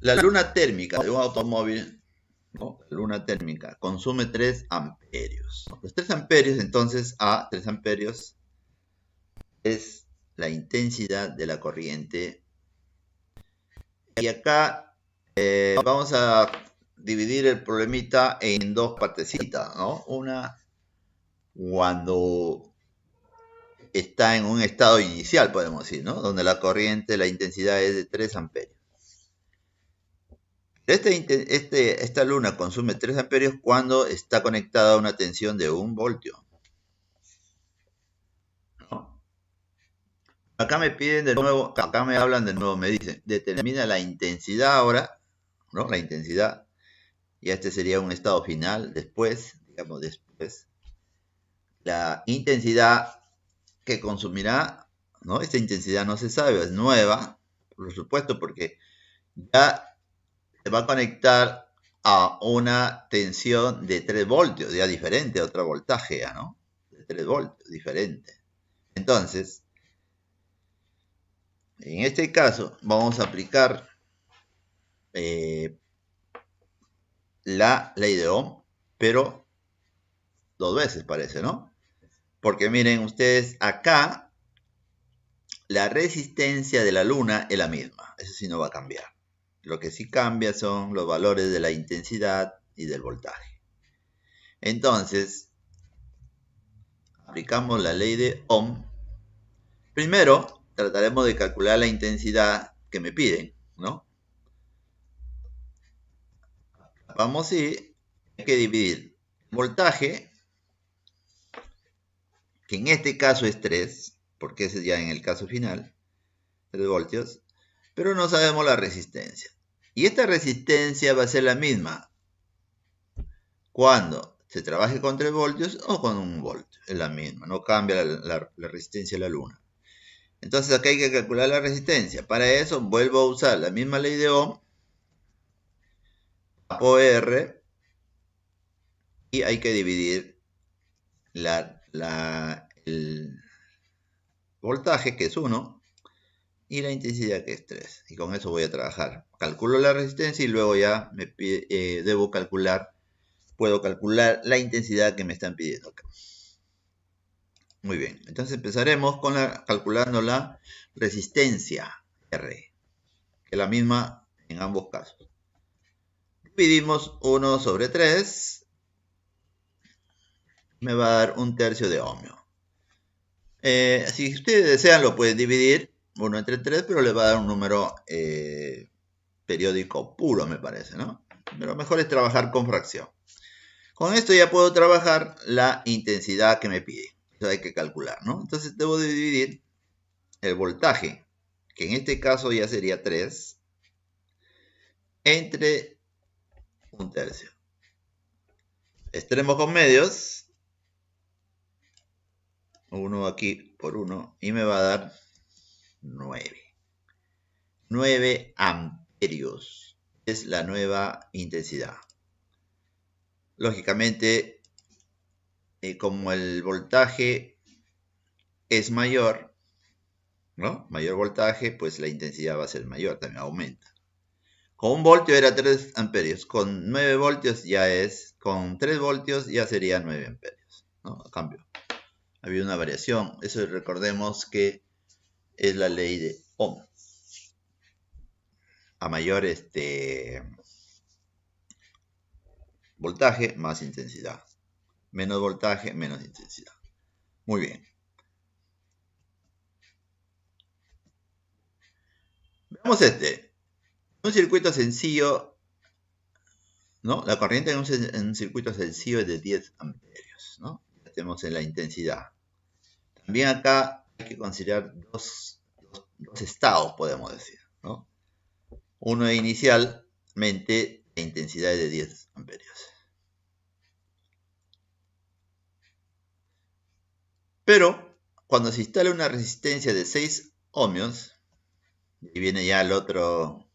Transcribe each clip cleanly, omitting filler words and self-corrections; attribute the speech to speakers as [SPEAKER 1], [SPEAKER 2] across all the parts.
[SPEAKER 1] La luna térmica de un automóvil, ¿no? La luna térmica consume 3 amperios. Los 3 amperios, entonces, a 3 amperios es la intensidad de la corriente. Y acá vamos a dividir el problemita en dos partecitas, ¿no? Una, cuando está en un estado inicial, podemos decir, ¿no? Donde la corriente, la intensidad es de 3 amperios. Esta luna consume 3 amperios cuando está conectada a una tensión de 1 voltio. ¿No? Acá me piden de nuevo, acá me hablan de nuevo, me dicen, determina la intensidad ahora, ¿no? La intensidad, y este sería un estado final, después, digamos después, la intensidad que consumirá, ¿no? Esta intensidad no se sabe, es nueva, por supuesto, porque ya se va a conectar a una tensión de 3 voltios, ya diferente a otro voltaje, ya, ¿no? De 3 voltios, diferente. Entonces, en este caso, vamos a aplicar la ley de Ohm, pero 2 veces parece, ¿no? Porque miren ustedes, acá la resistencia de la luna es la misma, eso sí no va a cambiar. Lo que sí cambia son los valores de la intensidad y del voltaje. Entonces, aplicamos la ley de Ohm. Primero, trataremos de calcular la intensidad que me piden, ¿no? Vamos a ir, hay que dividir el voltaje, que en este caso es 3, porque ese ya en el caso final, 3 voltios, pero no sabemos la resistencia. Y esta resistencia va a ser la misma cuando se trabaje con 3 voltios o con 1 voltio. Es la misma, no cambia la resistencia de la luna. Entonces acá hay que calcular la resistencia. Para eso vuelvo a usar la misma ley de Ohm, por R, y hay que dividir el voltaje, que es 1, y la intensidad, que es 3. Y con eso voy a trabajar. Calculo la resistencia y luego ya puedo calcular la intensidad que me están pidiendo acá. Muy bien, entonces empezaremos con calculando la resistencia R, que es la misma en ambos casos. Dividimos 1 sobre 3, me va a dar 1/3 de ohmio. Si ustedes desean lo pueden dividir 1 entre 3, pero le va a dar un número periódico puro, me parece, ¿no? Pero mejor es trabajar con fracción. Con esto ya puedo trabajar la intensidad que me pide. Eso hay que calcular, ¿no? Entonces debo de dividir el voltaje, que en este caso ya sería 3, entre 1/3. Extremos con medios, 1 aquí por 1, y me va a dar 9. 9 amperios es la nueva intensidad. Lógicamente, como el voltaje es mayor, ¿no? Mayor voltaje, pues la intensidad va a ser mayor, también aumenta. Con 1 voltio era 3 amperios, con 9 voltios ya es, con 3 voltios ya sería 9 amperios, ¿no? A cambio, había una variación, eso recordemos que es la ley de Ohm. A mayor voltaje, más intensidad. Menos voltaje, menos intensidad. Muy bien. Veamos un circuito sencillo, ¿no? La corriente en un circuito sencillo es de 10 amperios, ¿no? Ya tenemos en la intensidad. También acá hay que considerar dos estados, podemos decir, ¿no? Uno inicialmente, la intensidad es de 10 amperios. Pero cuando se instala una resistencia de 6 ohmios, y viene ya el otro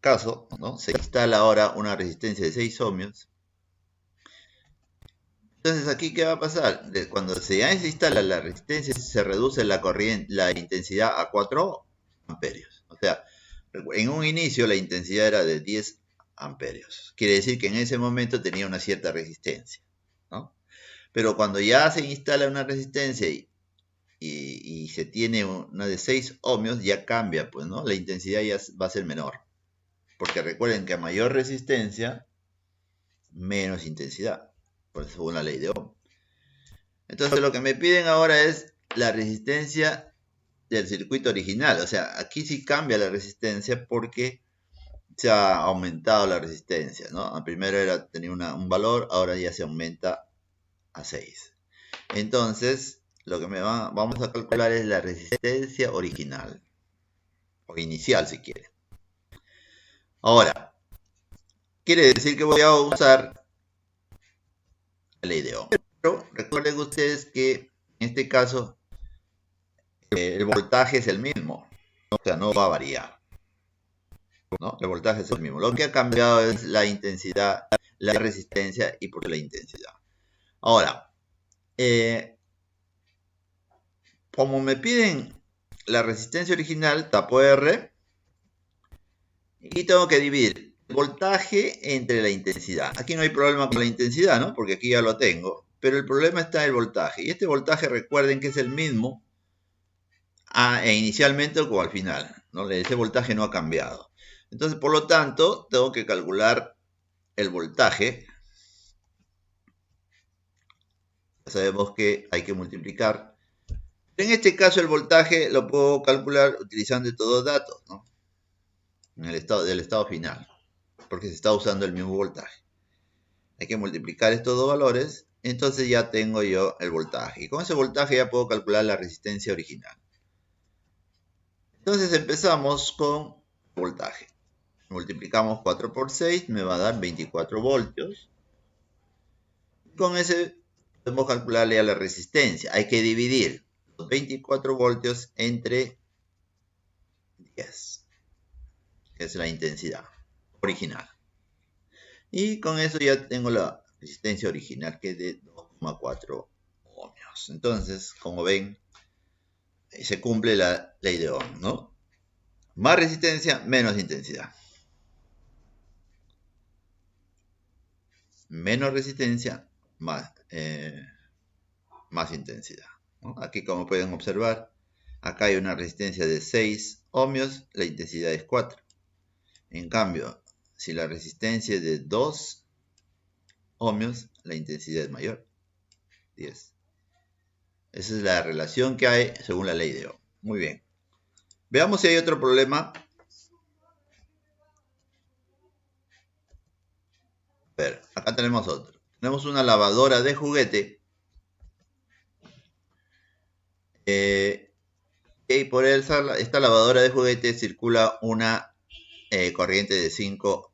[SPEAKER 1] caso, ¿no? Se instala ahora una resistencia de 6 ohmios. Entonces, ¿aquí qué va a pasar? Cuando se instala la resistencia, se reduce la intensidad a 4 ohms. amperios. O sea, en un inicio la intensidad era de 10 amperios. Quiere decir que en ese momento tenía una cierta resistencia, ¿no? Pero cuando ya se instala una resistencia y se tiene una de 6 ohmios, ya cambia, pues, ¿no? La intensidad ya va a ser menor. Porque recuerden que a mayor resistencia, menos intensidad. Por eso, según la ley de Ohm. Entonces, lo que me piden ahora es la resistencia del circuito original. O sea, aquí sí cambia la resistencia porque se ha aumentado la resistencia, ¿no? Primero tenía un valor, ahora ya se aumenta a 6. Entonces, lo que vamos a calcular es la resistencia original, o inicial si quieren. Ahora, quiere decir que voy a usar la ley de Ohm. Pero recuerden ustedes que en este caso el voltaje es el mismo, o sea, no va a variar, ¿no? El voltaje es el mismo. Lo que ha cambiado es la intensidad, la resistencia y por la intensidad. Ahora, como me piden la resistencia original, tapo R, y tengo que dividir el voltaje entre la intensidad. Aquí no hay problema con la intensidad, ¿no? Porque aquí ya lo tengo. Pero el problema está en el voltaje. Y este voltaje, recuerden que es el mismo inicialmente como al final, ¿no? Ese voltaje no ha cambiado. Entonces, por lo tanto, tengo que calcular el voltaje. Ya sabemos que hay que multiplicar. En este caso, el voltaje lo puedo calcular utilizando estos dos datos, ¿no? Del estado final, porque se está usando el mismo voltaje. Hay que multiplicar estos dos valores, entonces ya tengo yo el voltaje. Y con ese voltaje ya puedo calcular la resistencia original. Entonces empezamos con voltaje. Multiplicamos 4 por 6, me va a dar 24 voltios. Con ese podemos calcularle a la resistencia. Hay que dividir los 24 voltios entre 10, que es la intensidad original. Y con eso ya tengo la resistencia original, que es de 2,4 ohmios. Entonces, como ven, se cumple la ley de Ohm, ¿no? Más resistencia, menos intensidad. Menos resistencia, más intensidad, ¿no? Aquí, como pueden observar, acá hay una resistencia de 6 ohmios, la intensidad es 4. En cambio, si la resistencia es de 2 ohmios, la intensidad es mayor, 10. Esa es la relación que hay según la ley de Ohm. Muy bien. Veamos si hay otro problema. A ver, acá tenemos otro. Tenemos una lavadora de juguete. Y por esta lavadora de juguete circula una corriente de 5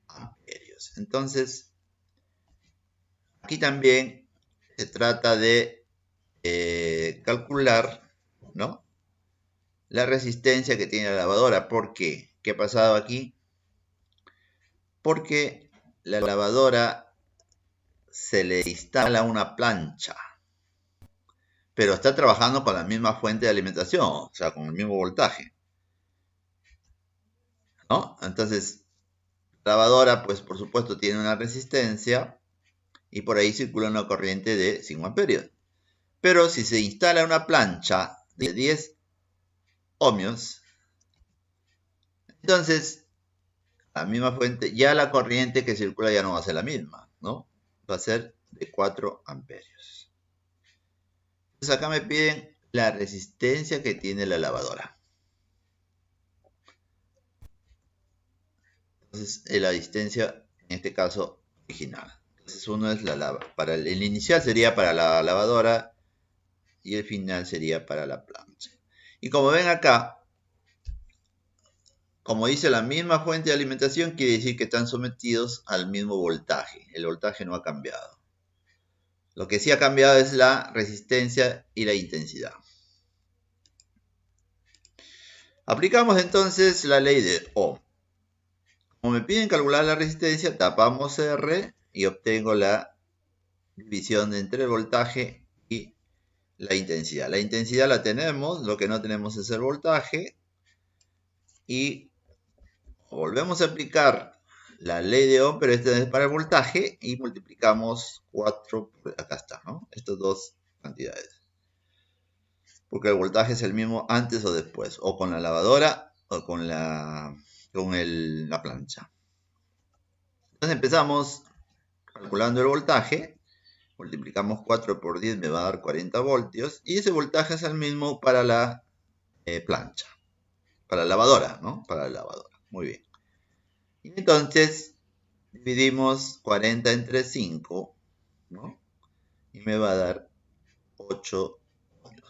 [SPEAKER 1] amperios. Entonces, aquí también se trata de calcular, ¿no?, la resistencia que tiene la lavadora. ¿Por qué? ¿Qué ha pasado aquí? Porque la lavadora se le instala una plancha, pero está trabajando con la misma fuente de alimentación, o sea, con el mismo voltaje, ¿no? Entonces, la lavadora, pues por supuesto, tiene una resistencia y por ahí circula una corriente de 5 amperios. Pero si se instala una plancha de 10 ohmios, entonces la misma fuente, ya la corriente que circula ya no va a ser la misma, ¿no? Va a ser de 4 amperios. Entonces acá me piden la resistencia que tiene la lavadora. Entonces la resistencia, en este caso, original. Entonces uno es para el inicial sería para la lavadora y el final sería para la plancha. Y como ven acá, como dice la misma fuente de alimentación, quiere decir que están sometidos al mismo voltaje. El voltaje no ha cambiado. Lo que sí ha cambiado es la resistencia y la intensidad. Aplicamos entonces la ley de Ohm. Como me piden calcular la resistencia, tapamos R y obtengo la división entre el voltaje y la intensidad. La intensidad la tenemos, lo que no tenemos es el voltaje. y volvemos a aplicar la ley de Ohm, pero esta es para el voltaje, y multiplicamos 4, acá está, ¿no? Estas dos cantidades. Porque el voltaje es el mismo antes o después, o con la lavadora o con la plancha. Entonces empezamos calculando el voltaje, multiplicamos 4 por 10, me va a dar 40 voltios, y ese voltaje es el mismo para la plancha, para la lavadora, ¿no? Para la lavadora, muy bien. Y entonces dividimos 40 entre 5, ¿no? Y me va a dar 8